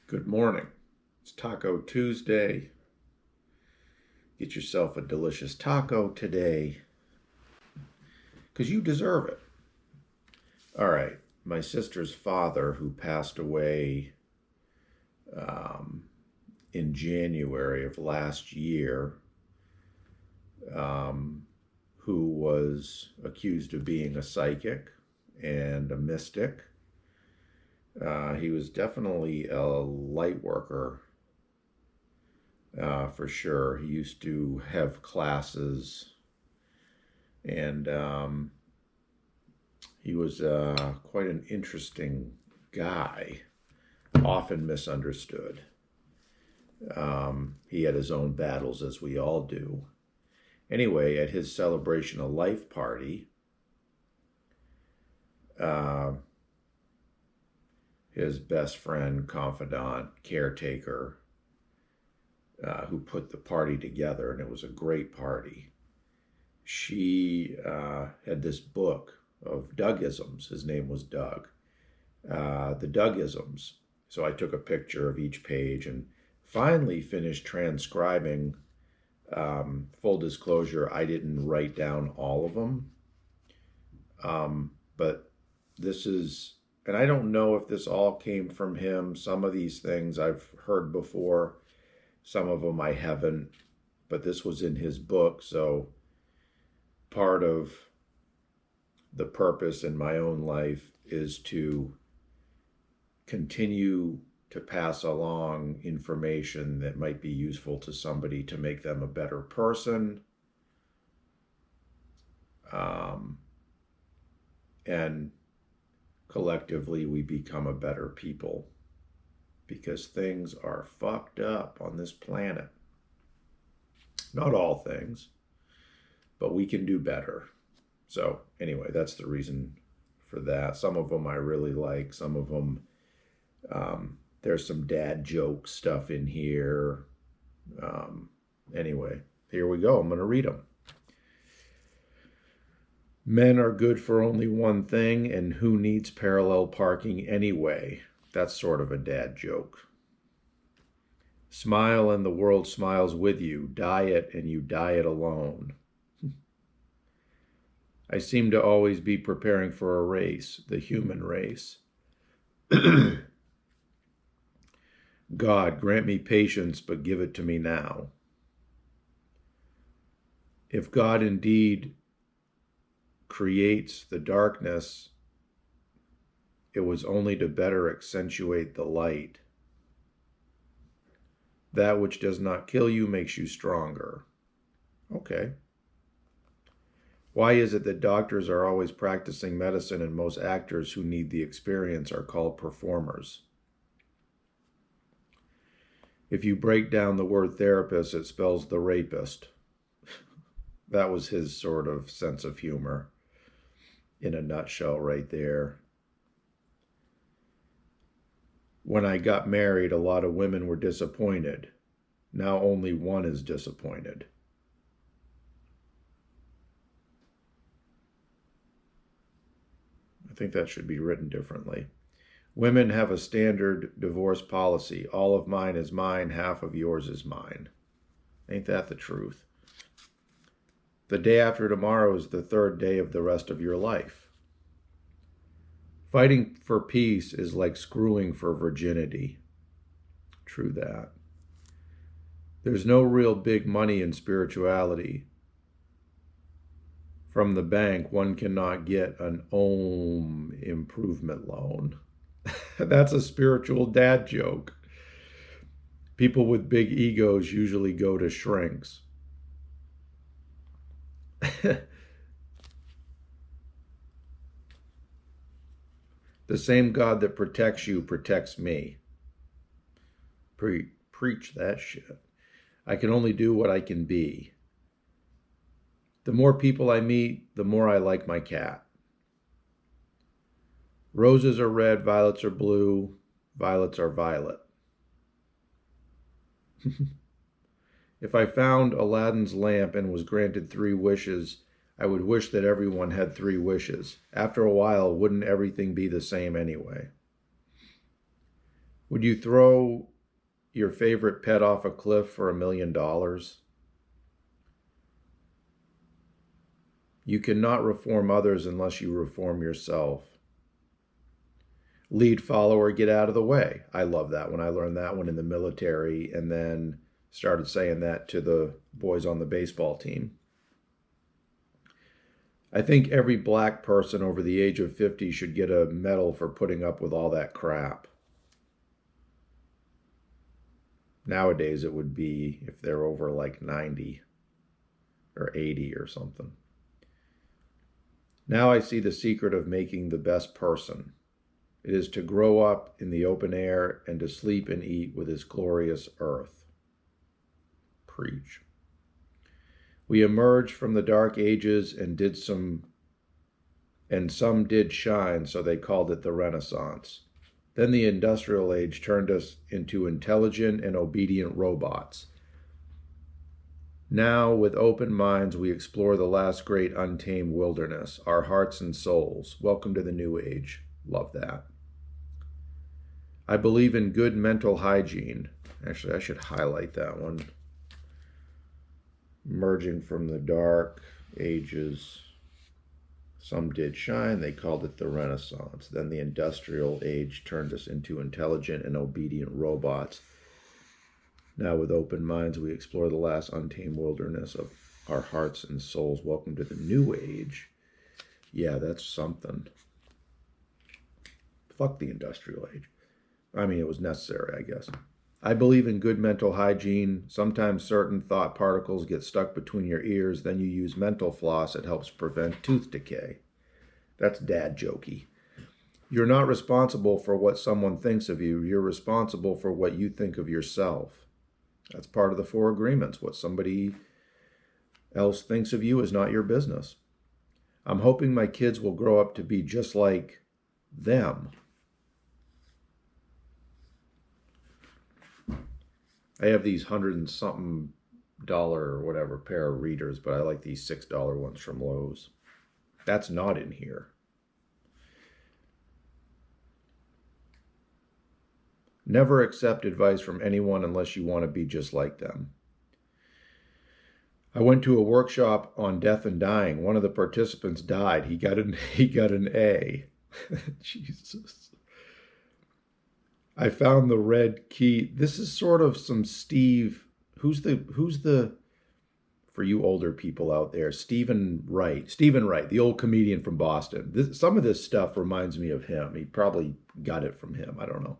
Good morning. It's Taco Tuesday. Get yourself a delicious taco today because you deserve it. All right. My sister's father, who passed away um, in January of last year, um, who was accused of being a psychic and a mystic. He was definitely a light worker. For sure. He used to have classes, and he was quite an interesting guy, often misunderstood. He had his own battles, as we all do. Anyway, at his celebration of life party, uh, his best friend, confidant, caretaker, who put the party together, and it was a great party. She had this book of Dougisms. His name was Doug. The Dougisms. So I took a picture of each page and finally finished transcribing. Full disclosure, I didn't write down all of them. But this is, and I don't know if this all came from him. Some of these things I've heard before. Some of them I haven't, but this was in his book. So part of the purpose in my own life is to continue to pass along information that might be useful to somebody to make them a better person. And collectively we become a better people, because things are fucked up on this planet. Not all things, but we can do better. So anyway, that's the reason for that. Some of them I really like. Some of them, there's some dad joke stuff in here. Anyway, here we go. I'm going to read them. Men are good for only one thing, and who needs parallel parking anyway? That's sort of a dad joke. Smile and the world smiles with you. Diet and you diet alone. I seem to always be preparing for a race, the human race. God, grant me patience, but give it to me now. If God indeed creates the darkness, it was only to better accentuate the light. That which does not kill you makes you stronger. Okay. Why is it that doctors are always practicing medicine and most actors who need the experience are called performers? If you break down the word therapist, it spells the rapist. That was his sort of sense of humor in a nutshell right there. When I got married, a lot of women were disappointed. Now only one is disappointed. I think that should be written differently. Women have a standard divorce policy. All of mine is mine, half of yours is mine. Ain't that the truth? The day after tomorrow is the third day of the rest of your life. Fighting for peace is like screwing for virginity. True that. There's no real big money in spirituality. From the bank, one cannot get an home improvement loan. That's a spiritual dad joke. People with big egos usually go to shrinks. The same God that protects you protects me. Preach that shit. I can only do what I can be. The more people I meet, the more I like my cat. Roses are red, violets are blue, violets are violet. If I found Aladdin's lamp and was granted 3 wishes, I would wish that everyone had 3 wishes. After a while, wouldn't everything be the same anyway? Would you throw your favorite pet off a cliff for $1 million? You cannot reform others unless you reform yourself. Lead follower, get out of the way. I love that one. I learned that one in the military and then started saying that to the boys on the baseball team. I think every black person over the age of 50 should get a medal for putting up with all that crap. Nowadays, it would be if they're over like 90 or 80 or something. Now I see the secret of making the best person. It is to grow up in the open air and to sleep and eat with this glorious earth. Preach. We emerged from the dark ages and some did shine, so they called it the Renaissance. Then the industrial age turned us into intelligent and obedient robots. Now, with open minds, we explore the last great untamed wilderness, our hearts and souls. Welcome to the new age. Love that. I believe in good mental hygiene. Actually, I should highlight that one. Emerging from the dark ages, some did shine. They called it the Renaissance. Then the industrial age turned us into intelligent and obedient robots. Now, with open minds, we explore the last untamed wilderness of our hearts and souls. Welcome to the new age. Yeah, that's something. Fuck the industrial age. I mean, it was necessary, I guess. I believe in good mental hygiene. Sometimes certain thought particles get stuck between your ears. Then you use mental floss. It helps prevent tooth decay. That's dad jokey. You're not responsible for what someone thinks of you. You're responsible for what you think of yourself. That's part of the 4 agreements. What somebody else thinks of you is not your business. I'm hoping my kids will grow up to be just like them. I have these $100 and something or whatever pair of readers, but I like these $6 ones from Lowe's. That's not in here. Never accept advice from anyone unless you want to be just like them. I went to a workshop on death and dying. One of the participants died. He got an A. Jesus. I found the red key. This is sort of some Steve. Who's the for you older people out there? Stephen Wright, the old comedian from Boston. Some of this stuff reminds me of him. He probably got it from him. I don't know.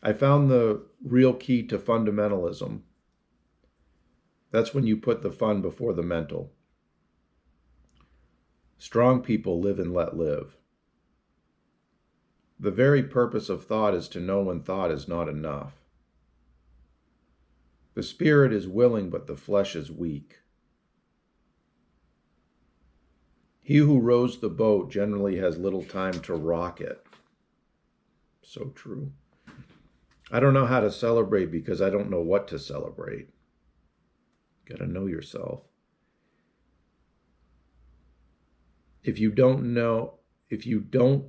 I found the real key to fundamentalism. That's when you put the fun before the mental. Strong people live and let live. The very purpose of thought is to know when thought is not enough. The spirit is willing, but the flesh is weak. He who rows the boat generally has little time to rock it. So true. I don't know how to celebrate because I don't know what to celebrate. Got to know yourself. If you don't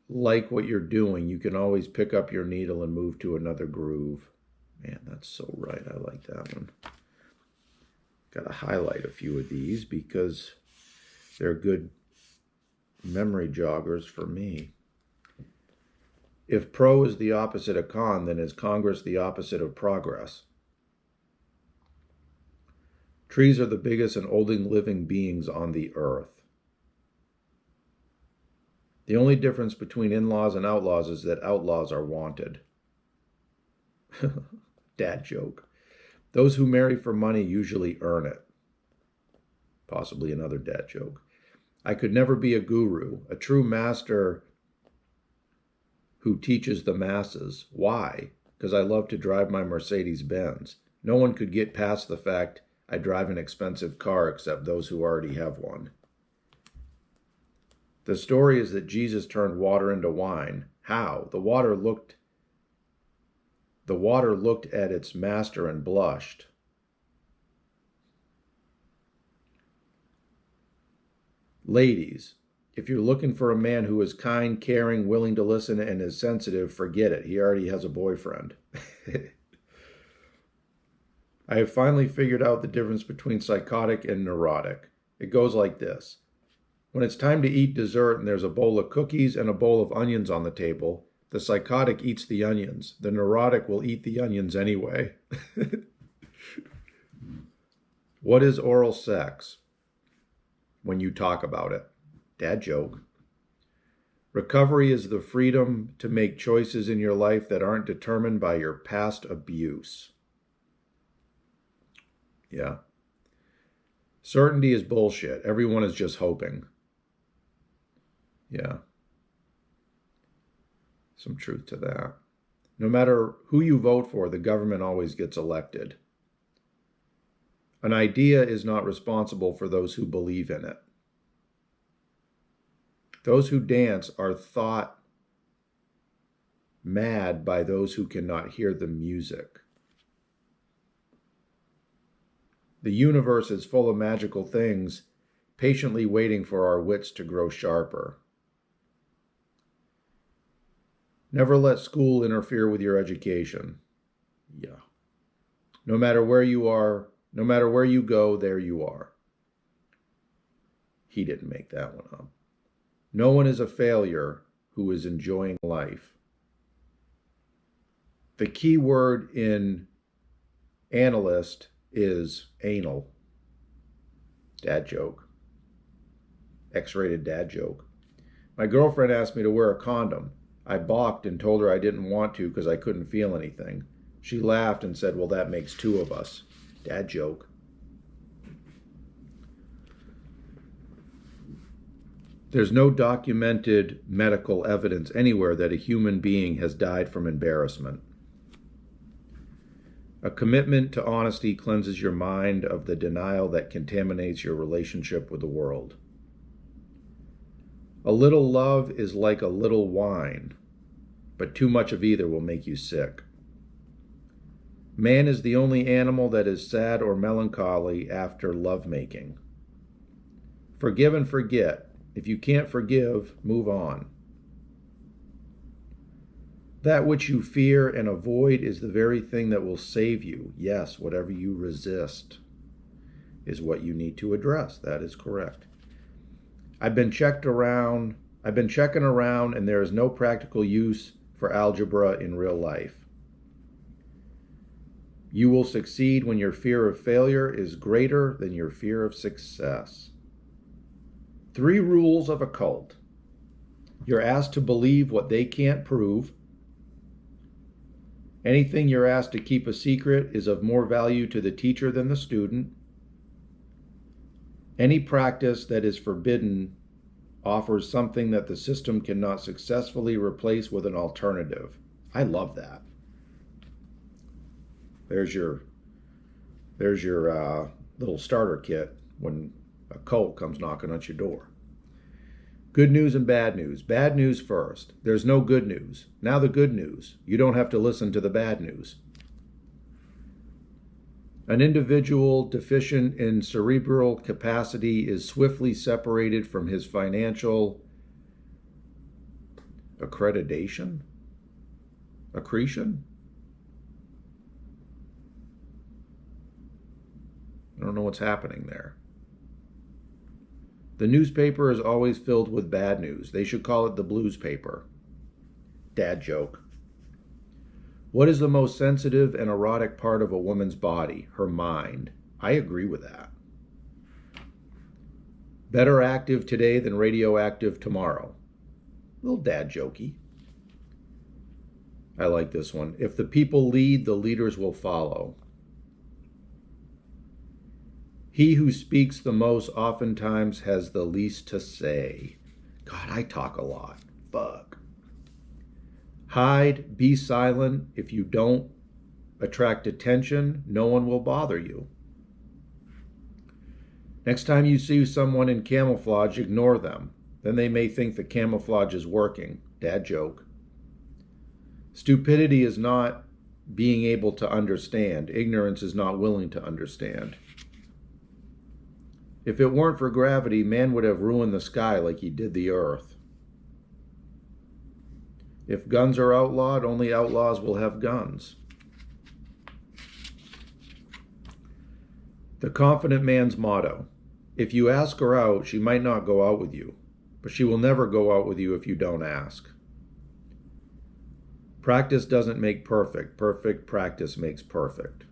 like what you're doing, you can always pick up your needle and move to another groove. Man, that's so right. I like that one. Got to highlight a few of these because they're good memory joggers for me. If pro is the opposite of con, then is Congress the opposite of progress? Trees are the biggest and oldest living beings on the earth. The only difference between in-laws and outlaws is that outlaws are wanted. Dad joke. Those who marry for money usually earn it. Possibly another dad joke. I could never be a guru, a true master who teaches the masses. Why? Because I love to drive my Mercedes-Benz. No one could get past the fact I drive an expensive car except those who already have one. The story is that Jesus turned water into wine. How? The water looked at its master and blushed. Ladies, If you're looking for a man who is kind, caring, willing to listen, and is sensitive, forget it. He already has a boyfriend. I have finally figured out the difference between psychotic and neurotic. It goes like this. When it's time to eat dessert and there's a bowl of cookies and a bowl of onions on the table, the psychotic eats the onions. The neurotic will eat the onions anyway. What is oral sex? When you talk about it. Dad joke. Recovery is the freedom to make choices in your life that aren't determined by your past abuse. Yeah. Certainty is bullshit. Everyone is just hoping. Yeah. Some truth to that. No matter who you vote for, the government always gets elected. An idea is not responsible for those who believe in it. Those who dance are thought mad by those who cannot hear the music. The universe is full of magical things, patiently waiting for our wits to grow sharper. Never let school interfere with your education. Yeah. No matter where you are, no matter where you go, there you are. He didn't make that one up. No one is a failure who is enjoying life. The key word in analyst is anal. Dad joke. X-rated dad joke. My girlfriend asked me to wear a condom. I balked and told her I didn't want to because I couldn't feel anything. She laughed and said, well, that makes two of us. Dad joke. There's no documented medical evidence anywhere that a human being has died from embarrassment. A commitment to honesty cleanses your mind of the denial that contaminates your relationship with the world. A little love is like a little wine, but too much of either will make you sick. Man is the only animal that is sad or melancholy after lovemaking. Forgive and forget. If you can't forgive, move on. That which you fear and avoid is the very thing that will save you. Yes, whatever you resist is what you need to address. That is correct. I've been checking around, and there is no practical use for algebra in real life. You will succeed when your fear of failure is greater than your fear of success. 3 rules of a cult. You're asked to believe what they can't prove. Anything you're asked to keep a secret is of more value to the teacher than the student. Any practice that is forbidden offers something that the system cannot successfully replace with an alternative. I love that. There's your little starter kit when a cult comes knocking at your door. Good news and bad news. Bad news first. There's no good news. Now the good news. You don't have to listen to the bad news. An individual deficient in cerebral capacity is swiftly separated from his financial accretion? I don't know what's happening there. The newspaper is always filled with bad news. They should call it the blues paper. Dad joke. What is the most sensitive and erotic part of a woman's body? Her mind. I agree with that. Better active today than radioactive tomorrow. Little dad jokey. I like this one. If the people lead, the leaders will follow. He who speaks the most oftentimes has the least to say. God, I talk a lot. Fuck. Hide, be silent. If you don't attract attention, no one will bother you. Next time you see someone in camouflage, ignore them. Then they may think the camouflage is working. Dad joke. Stupidity is not being able to understand. Ignorance is not willing to understand. If it weren't for gravity, man would have ruined the sky like he did the earth. If guns are outlawed, only outlaws will have guns. The confident man's motto. If you ask her out, she might not go out with you, but she will never go out with you if you don't ask. Practice doesn't make perfect. Perfect practice makes perfect.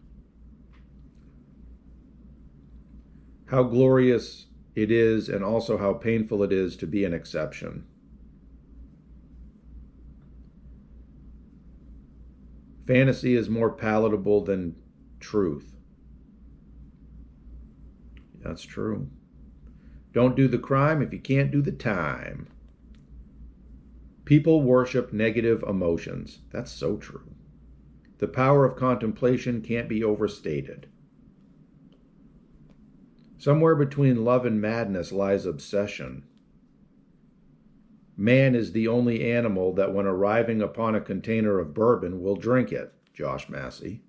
How glorious it is, and also how painful it is to be an exception. Fantasy is more palatable than truth. That's true. Don't do the crime if you can't do the time. People worship negative emotions. That's so true. The power of contemplation can't be overstated. Somewhere between love and madness lies obsession. Man is the only animal that when arriving upon a container of bourbon will drink it. Josh Massey.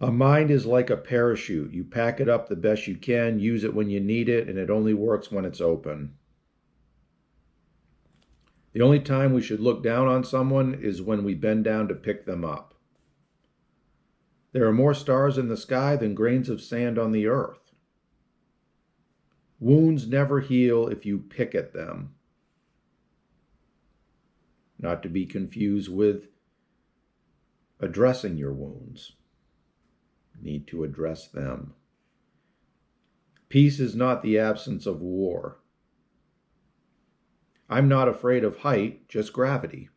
A mind is like a parachute. You pack it up the best you can, use it when you need it, and it only works when it's open. The only time we should look down on someone is when we bend down to pick them up. There are more stars in the sky than grains of sand on the earth. Wounds never heal if you pick at them. Not to be confused with addressing your wounds. Need to address them. Peace is not the absence of war. I'm not afraid of height, just gravity.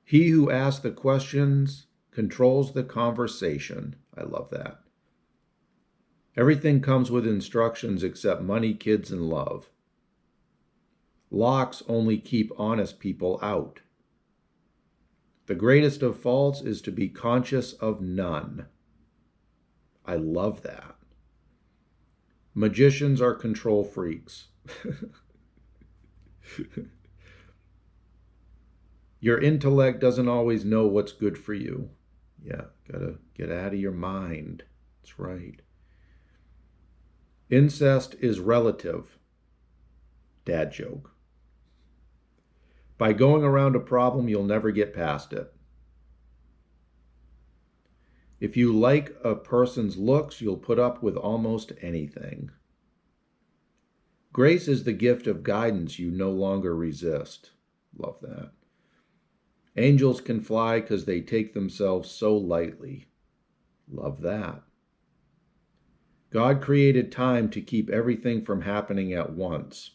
He who asks the questions controls the conversation. I love that. Everything comes with instructions except money, kids, and love. Locks only keep honest people out. The greatest of faults is to be conscious of none. I love that. Magicians are control freaks. Your intellect doesn't always know what's good for you. Yeah, gotta get out of your mind. That's right. Incest is relative. Dad joke. By going around a problem, you'll never get past it. If you like a person's looks, you'll put up with almost anything. Grace is the gift of guidance you no longer resist. Love that. Angels can fly because they take themselves so lightly. Love that. God created time to keep everything from happening at once.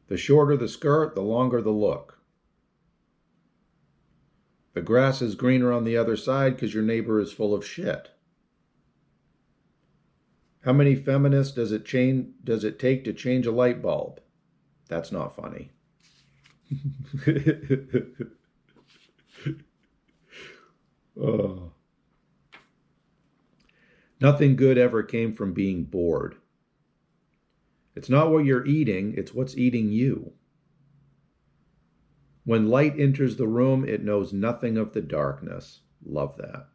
The shorter the skirt, the longer the look. The grass is greener on the other side because your neighbor is full of shit. How many feminists does it take to change a light bulb? That's not funny. Oh. Nothing good ever came from being bored. It's not what you're eating, it's what's eating you. When light enters the room, it knows nothing of the darkness. Love that.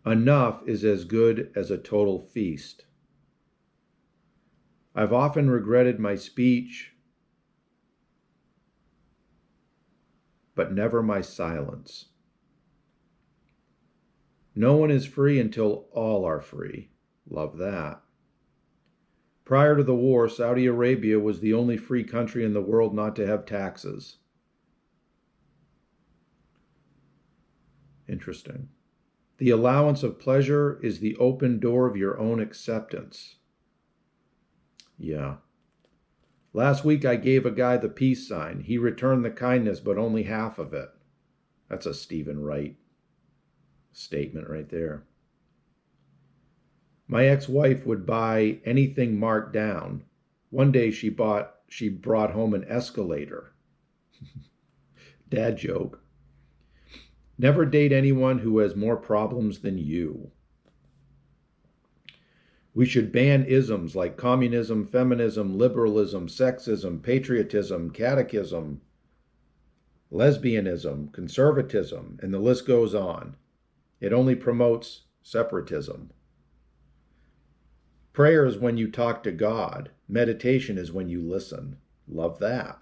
Enough is as good as a total feast. I've often regretted my speech, but never my silence. No one is free until all are free. Love that. Prior to the war, Saudi Arabia was the only free country in the world not to have taxes. Interesting. The allowance of pleasure is the open door of your own acceptance. Yeah. Last week I gave a guy the peace sign. He returned the kindness, but only half of it. That's a Stephen Wright statement right there. My ex-wife would buy anything marked down. One day she brought home an escalator. Dad joke. Never date anyone who has more problems than you. We should ban isms like communism, feminism, liberalism, sexism, patriotism, catechism. lesbianism, conservatism, and the list goes on. It only promotes separatism. Prayer is when you talk to God. Meditation is when you listen. Love that.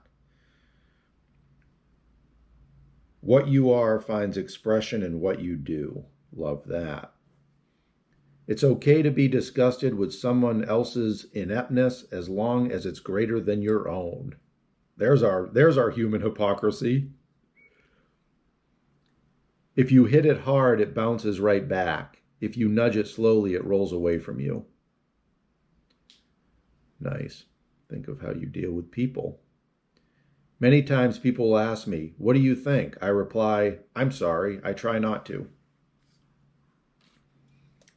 What you are finds expression in what you do. Love that. It's okay to be disgusted with someone else's ineptness as long as it's greater than your own. There's our human hypocrisy. If you hit it hard, it bounces right back. If you nudge it slowly, it rolls away from you. Nice. Think of how you deal with people. Many times people will ask me, "What do you think?" I reply, "I'm sorry, I try not to."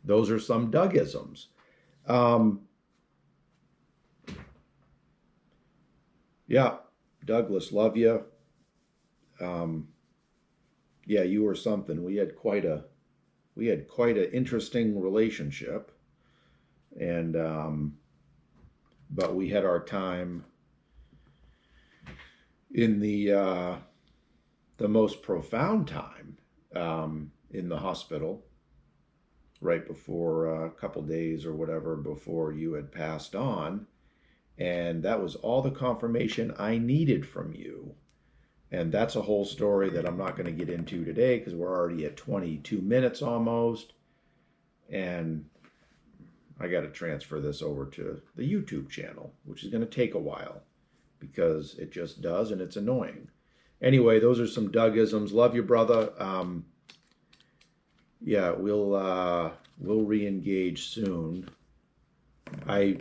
Those are some Dougisms. Yeah, Douglas, love you. Yeah, you were something. We had quite an interesting relationship, and but we had our time in the most profound time in the hospital right before a couple days or whatever before you had passed on, and that was all the confirmation I needed from you. And that's a whole story that I'm not going to get into today because we're already at 22 minutes almost. And I got to transfer this over to the YouTube channel, which is going to take a while because it just does and it's annoying. Anyway, those are some Dougisms. Love you, brother. Yeah, we'll re-engage soon. I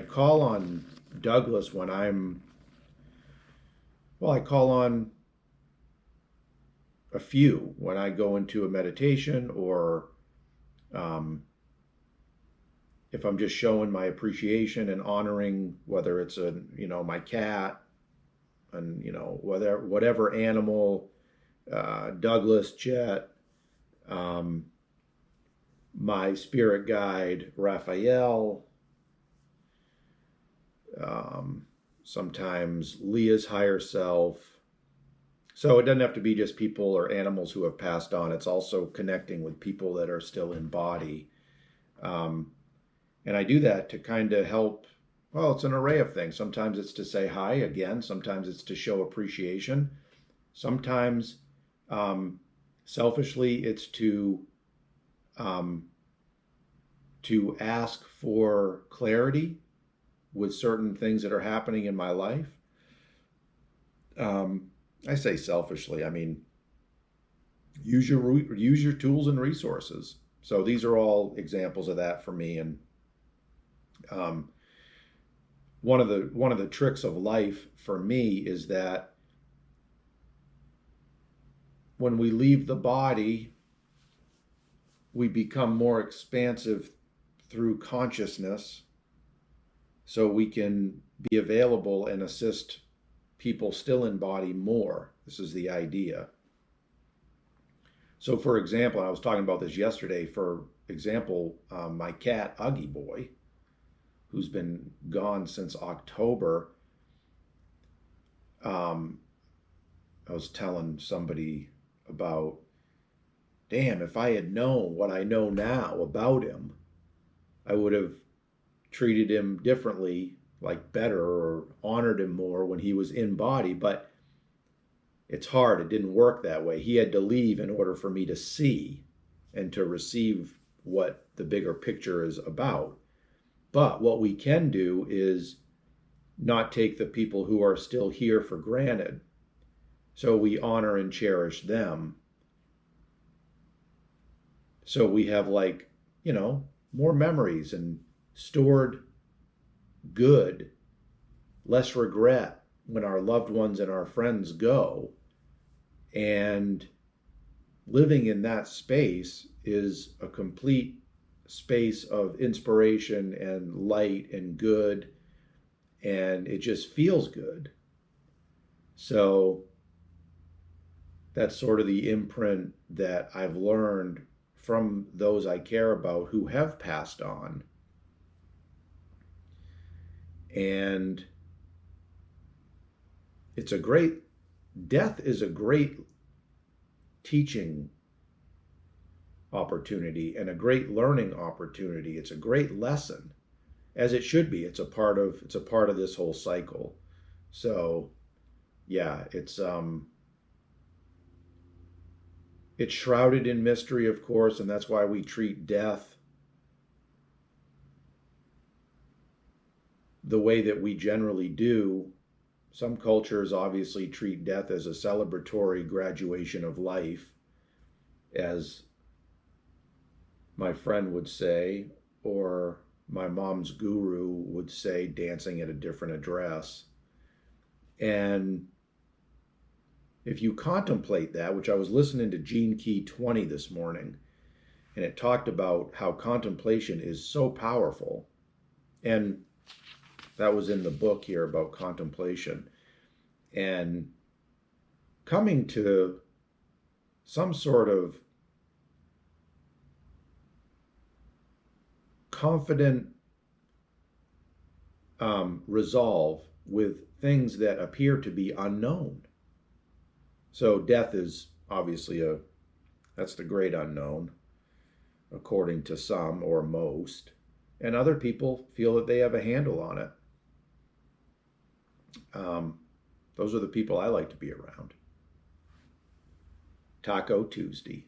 call on Douglas when I call on a few when I go into a meditation or if I'm just showing my appreciation and honoring whether it's my cat and whatever animal, Douglas, Chet, my spirit guide, Raphael, sometimes Leah's higher self. So it doesn't have to be just people or animals who have passed on. It's also connecting with people that are still in body. And I do that to kind of help. Well, it's an array of things. Sometimes it's to say hi again. Sometimes it's to show appreciation. Sometimes, selfishly, it's to ask for clarity with certain things that are happening in my life. I say selfishly, I mean, use your tools and resources. So these are all examples of that for me. And one of the tricks of life for me is that when we leave the body, we become more expansive through consciousness, so we can be available and assist people still in body more. This is the idea. So for example, I was talking about this yesterday, for example, my cat, Uggy Boy, who's been gone since October, I was telling somebody about, damn, if I had known what I know now about him, I would have treated him differently, like better, or honored him more when he was in body. But it's hard. It didn't work that way. He had to leave in order for me to see and to receive what the bigger picture is about. But what we can do is not take the people who are still here for granted. So we honor and cherish them. So we have, like, more memories and stored good, less regret when our loved ones and our friends go. And living in that space is a complete space of inspiration and light and good, and it just feels good. So that's sort of the imprint that I've learned from those I care about who have passed on. And it's a great death is a great teaching opportunity and a great learning opportunity. It's a great lesson, as it should be. It's a part of this whole cycle. So yeah, it's shrouded in mystery, of course, and that's why we treat death the way that we generally do. Some cultures obviously treat death as a celebratory graduation of life, as my friend would say, or my mom's guru would say, dancing at a different address. And if you contemplate that, which I was listening to Gene Key 20 this morning, and it talked about how contemplation is so powerful. And that was in the book here about contemplation. And coming to some sort of confident resolve with things that appear to be unknown. So death is obviously that's the great unknown, according to some or most, and other people feel that they have a handle on it. Those are the people I like to be around. Taco Tuesday.